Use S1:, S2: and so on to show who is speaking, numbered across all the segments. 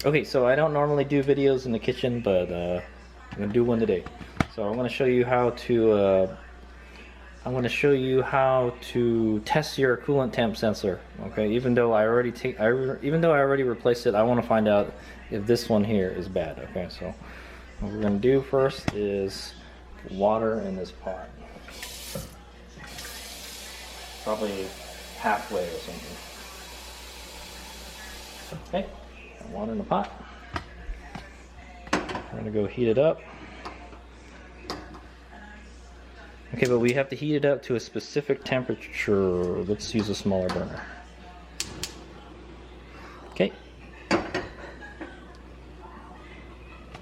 S1: Okay, so I don't normally do videos in the kitchen, but I'm gonna do one today. So I'm gonna show you how to test your coolant temp sensor. Okay, even though I already replaced it, I want to find out if this one here is bad. Okay, so what we're gonna do first is water in this pot, probably halfway or something. Okay, water in the pot. We're gonna go heat it up. Okay, but we have to heat it up to a specific temperature. Let's use a smaller burner. Okay.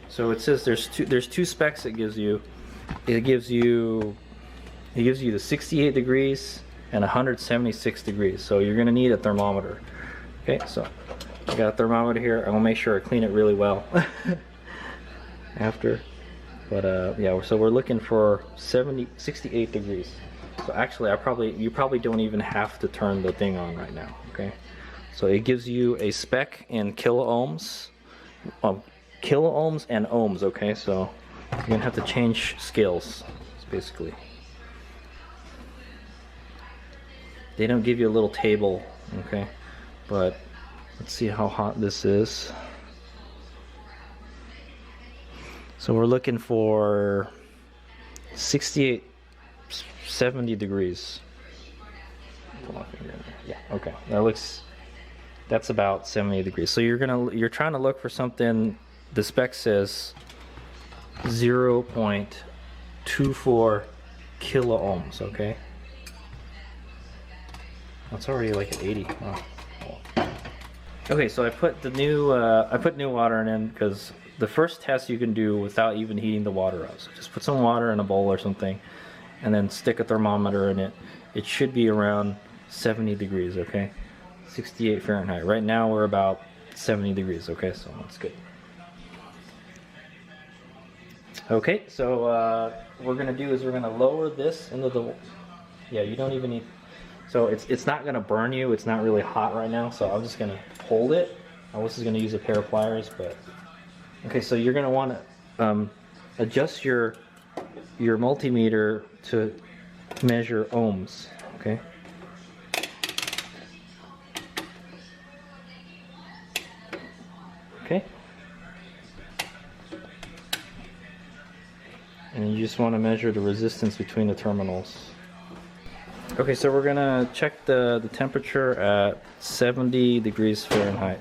S1: So it says there's two specs it gives you. It gives you the 68 degrees and 176 degrees. So you're gonna need a thermometer. Okay, so I got a thermometer here. I'm gonna make sure I clean it really well after. But yeah, so we're looking for 68 degrees. So actually, you probably don't even have to turn the thing on right now. Okay, so it gives you a spec in kiloohms, kiloohms and ohms. Okay, so you're gonna have to change scales, basically. They don't give you a little table. Okay, but let's see how hot this is. So we're looking for 68, 70 degrees. Put my finger in there. Yeah, okay. That's about 70 degrees. So you're trying to look for something. The spec says 0.24 kiloohms. Okay. That's already like at 80. Oh. Okay, so I put new water in because the first test you can do without even heating the water up. So just put some water in a bowl or something and then stick a thermometer in it. It should be around 70 degrees, okay? 68 Fahrenheit. Right now we're about 70 degrees, okay? So that's good. Okay, so what we're gonna do is we're gonna lower this into the, yeah, you don't even need, so it's not gonna burn you. It's not really hot right now, so I'm just gonna hold it. I was gonna use a pair of pliers, but okay, so you're going to want to adjust your multimeter to measure ohms, okay? Okay. And you just want to measure the resistance between the terminals. Okay, so we're going to check the temperature at 70 degrees Fahrenheit.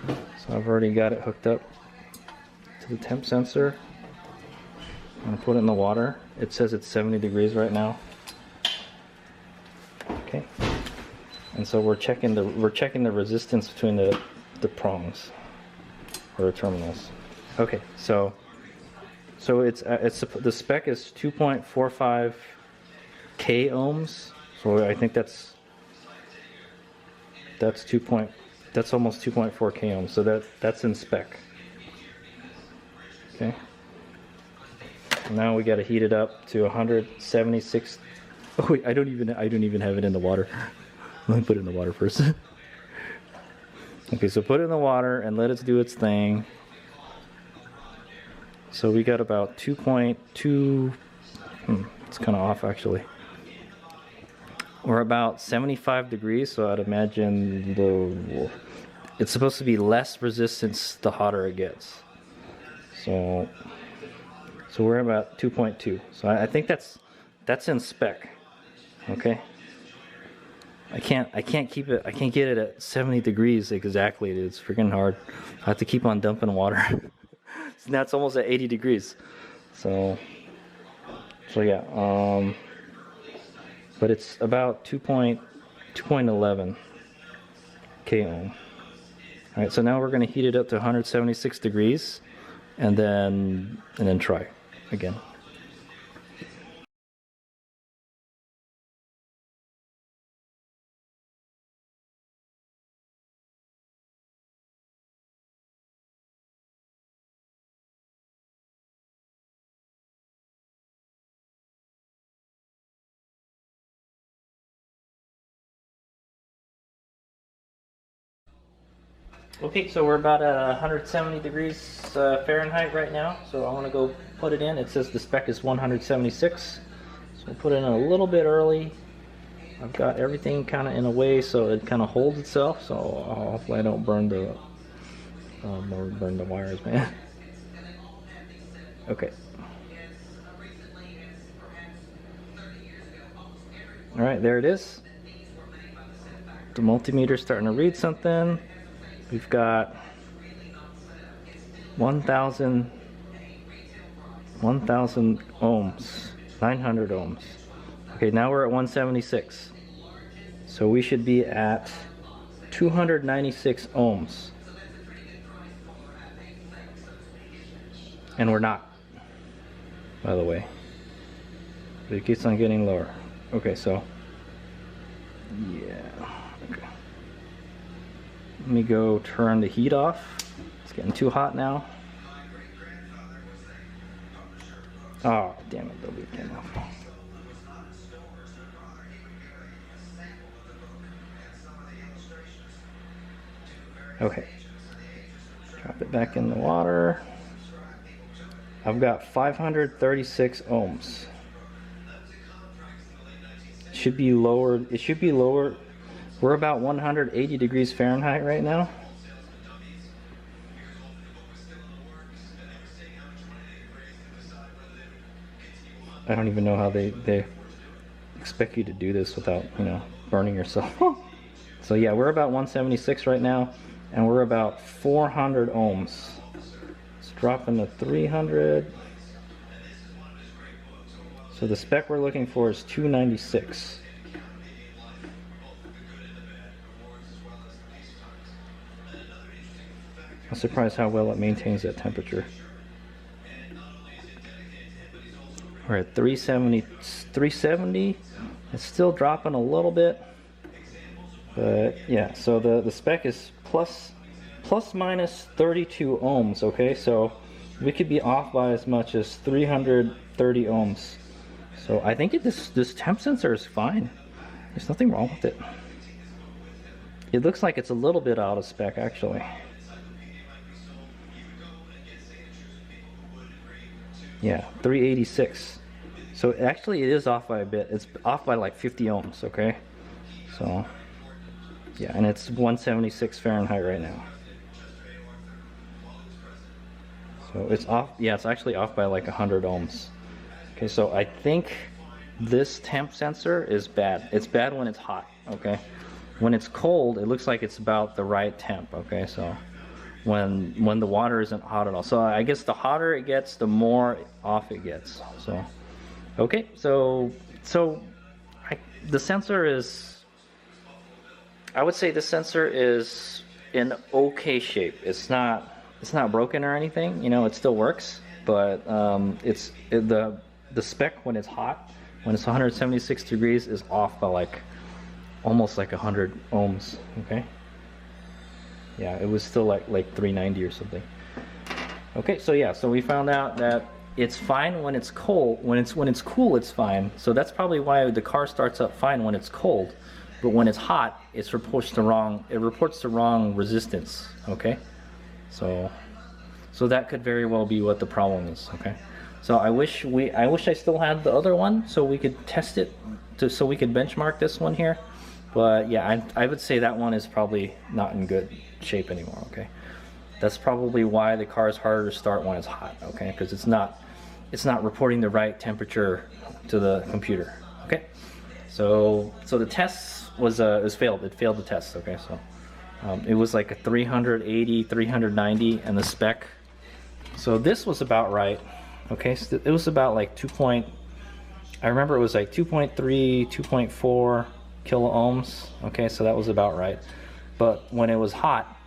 S1: So I've already got it hooked up to the temp sensor. I'm gonna put it in the water. It says it's 70 degrees right now. Okay. And so we're checking the resistance between the prongs or the terminals. Okay, so it's the spec is 2.45 k ohms. So I think that's almost 2.4 k ohms. So that's in spec. Okay. Now we got to heat it up to 176. Oh wait, I don't even have it in the water. Let me put it in the water first. Okay, so put it in the water and let it do its thing. So we got about 2.2. It's kind of off actually. We're about 75 degrees, so I'd imagine it's supposed to be less resistance the hotter it gets. So we're about 2.2. So I think that's in spec. Okay. I can't keep it. I can't get it at 70 degrees exactly. It's freaking hard. I have to keep on dumping water. So now it's almost at 80 degrees. So yeah. But it's about 2.11 k ohm. All right. So now we're going to heat it up to 176 degrees, and then try again. Okay, so we're about at 170 degrees Fahrenheit right now. So I want to go put it in. It says the spec is 176. So we'll put it in a little bit early. I've got everything kind of in a way so it kind of holds itself. So hopefully I don't burn the wires, man. Okay. All right, there it is. The multimeter's starting to read something. We've got 1,000 ohms, 900 ohms. Okay, now we're at 176. So we should be at 296 ohms. And we're not, by the way. But it keeps on getting lower. Okay, so, yeah. Okay. Let me go turn the heat off. It's getting too hot now. Oh, damn it, the lead came off. Okay. Drop it back in the water. I've got 536 ohms. It should be lower. It should be lower. We're about 180 degrees Fahrenheit right now. I don't even know how they expect you to do this without, you know, burning yourself. So yeah, we're about 176 right now, and we're about 400 ohms. Let's drop into 300. So the spec we're looking for is 296. I'm surprised how well it maintains that temperature. We're at 370. 370. It's still dropping a little bit, but yeah. So the spec is plus minus 32 ohms. Okay, so we could be off by as much as 330 ohms. So I think this temp sensor is fine. There's nothing wrong with it. It looks like it's a little bit out of spec actually. Yeah, 386. So actually it is off by a bit. It's off by like 50 ohms, okay? So, yeah, and it's 176 Fahrenheit right now. So it's off, yeah, it's actually off by like 100 ohms. Okay, so I think this temp sensor is bad. It's bad when it's hot, okay? When it's cold, it looks like it's about the right temp, okay? So when the water isn't hot at all. So I guess the hotter it gets, the more off it gets. So okay, so the sensor is, I would say the sensor is in okay shape. It's not broken or anything, you know, it still works, but the spec when it's hot, when it's 176 degrees, is off by like almost like 100 ohms, okay? Yeah, it was still like 390 or something. Okay, so yeah, so we found out that it's fine when it's cold. When it's cool, it's fine. So that's probably why the car starts up fine when it's cold, but when it's hot, it reports the wrong resistance. Okay, so that could very well be what the problem is. Okay, so I wish I still had the other one so we could test it, so we could benchmark this one here. But yeah, I would say that one is probably not in good shape anymore, okay? That's probably why the car is harder to start when it's hot, okay? Because it's not reporting the right temperature to the computer, okay? So the test was failed. It failed the test, okay? So it was like a 380, 390, and the spec. So this was about right, okay? So it was about like I remember it was like 2.3, 2.4 kilo ohms, okay, so that was about right. But when it was hot,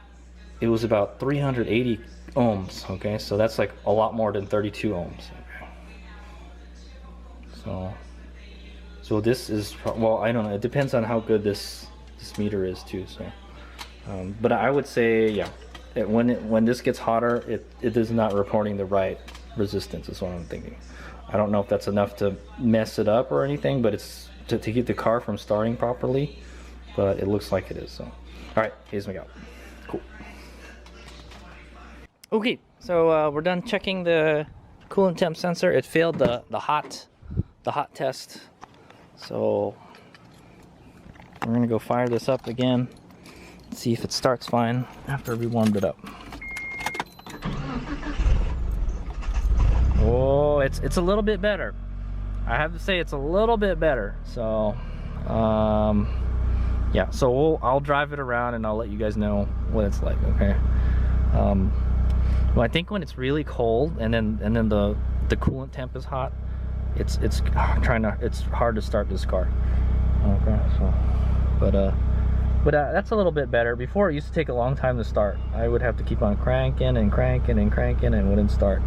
S1: it was about 380 ohms, okay, so that's like a lot more than 32 ohms. Okay. So this is, well, I don't know, it depends on how good this meter is too. So but I would say, yeah, when this gets hotter, it is not reporting the right resistance, is what I'm thinking. I don't know if that's enough to mess it up or anything, but it's to keep the car from starting properly, but it looks like it is. So all right, here's my go. Cool. Okay, so we're done checking the coolant temp sensor. It failed the hot test. So we're gonna go fire this up again, see if it starts fine after we warmed it up. Oh, it's a little bit better. I have to say it's a little bit better. So yeah, so I'll drive it around and I'll let you guys know what it's like. Okay. Well, I think when it's really cold and then the coolant temp is hot, it's hard to start this car. Okay, so but that's a little bit better. Before, it used to take a long time to start. I would have to keep on cranking and cranking and cranking and it wouldn't start.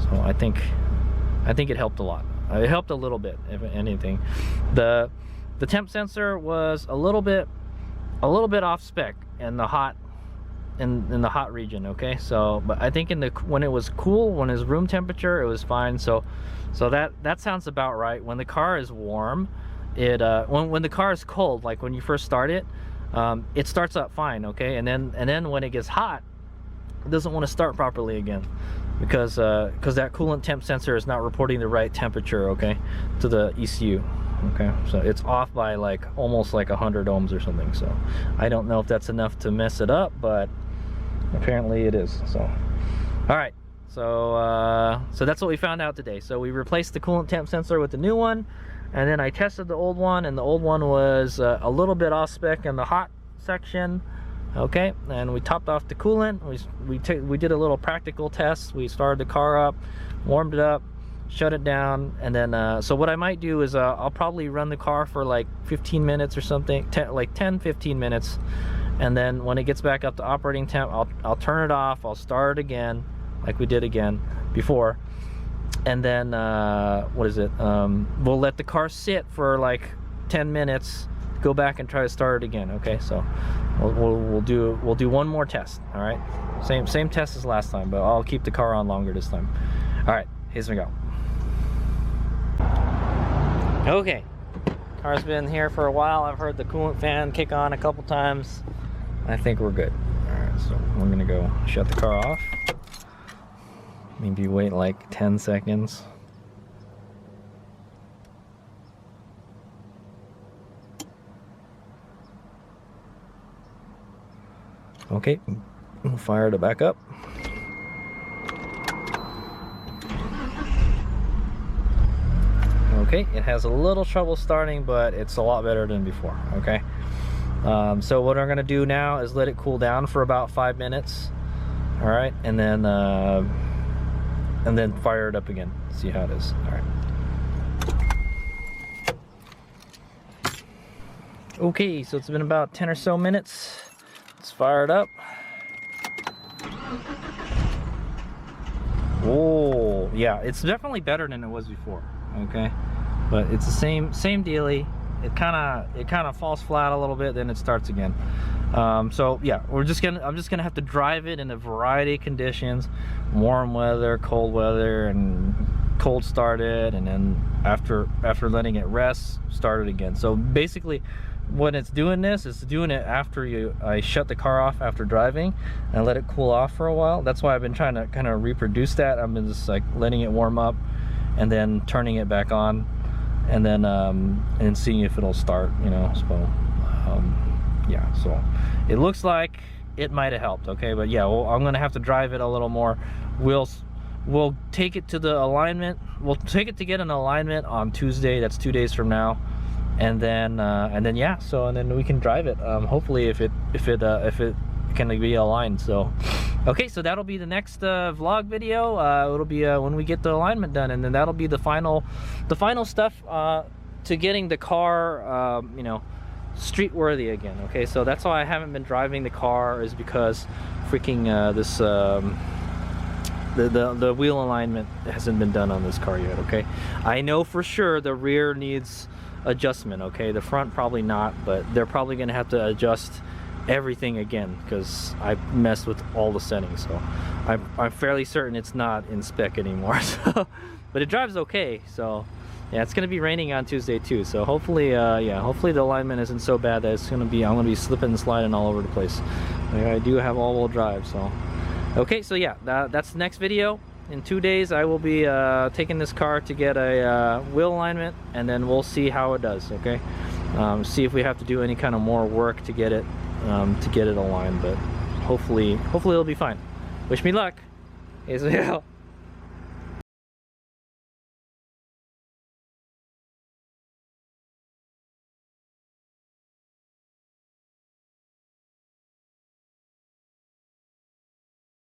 S1: So I think it helped a lot. It helped a little bit, if anything. The temp sensor was a little bit off spec in the hot in the hot region. Okay, so but I think when it was cool, when it was room temperature, it was fine. So that sounds about right. When the car is warm, it when the car is cold, like when you first start it, it starts up fine. Okay, and then when it gets hot, it doesn't want to start properly again, because that coolant temp sensor is not reporting the right temperature, okay, to the ECU. Okay, so it's off by like almost like 100 ohms or something. So I don't know if that's enough to mess it up, but apparently it is. So all right, so that's what we found out today. So we replaced the coolant temp sensor with the new one, and then I tested the old one, and the old one was a little bit off spec in the hot section. Okay, and we topped off the coolant. We did a little practical test. We started the car up, warmed it up, shut it down, and then so what I might do is I'll probably run the car for like 15 minutes or something, like 10-15 minutes, and then when it gets back up to operating temp, I'll turn it off, I'll start it again like we did again before, and then we'll let the car sit for like 10 minutes, go back and try to start it again. Okay, so we'll do one more test. All right, same test as last time, but I'll keep the car on longer this time. All right, here's we go. Okay, car's been here for a while. I've heard the coolant fan kick on a couple times. I think we're good. All right, so we're gonna go shut the car off. Maybe wait like 10 seconds. Okay, we'll fire it back up. Okay, it has a little trouble starting, but it's a lot better than before. Okay, so what I'm gonna do now is let it cool down for about 5 minutes. All right, and then fire it up again. See how it is. All right. Okay, so it's been about 10 or so minutes. Let's fire it up. Oh, yeah, it's definitely better than it was before. Okay, but it's the same dealie. It kind of falls flat a little bit, then it starts again. So yeah, I'm just gonna have to drive it in a variety of conditions: warm weather, cold weather, and cold start it, and then after letting it rest, start it again. So basically, when it's doing this, it's doing it after I shut the car off after driving and let it cool off for a while. That's why I've been trying to kind of reproduce that. I've been just like letting it warm up and then turning it back on, and then and seeing if it'll start, you know. So yeah, so it looks like it might have helped. Okay, but yeah, well, I'm gonna have to drive it a little more. We'll take it to the alignment. We'll take it to get an alignment on Tuesday. That's 2 days from now, and then yeah, so and then we can drive it. Hopefully, if it can be aligned. So okay, so that'll be the next vlog video. It'll be when we get the alignment done, and then that'll be the final stuff to getting the car, you know, street worthy again. Okay, so that's why I haven't been driving the car, is because freaking this the wheel alignment hasn't been done on this car yet. Okay, I know for sure the rear needs adjustment. Okay, the front probably not, but they're probably gonna have to adjust everything again because I messed with all the settings. So I'm fairly certain it's not in spec anymore. So, but it drives okay. So yeah, it's gonna be raining on Tuesday too. So hopefully, yeah, hopefully the alignment isn't so bad that I'm gonna be slipping and sliding all over the place. Like, I do have all-wheel drive, so Okay, so yeah, that's the next video. In 2 days I will be taking this car to get a wheel alignment, and then we'll see how it does. Okay, see if we have to do any kind of more work to get it aligned, but hopefully it'll be fine. Wish me luck. Okay, so yeah,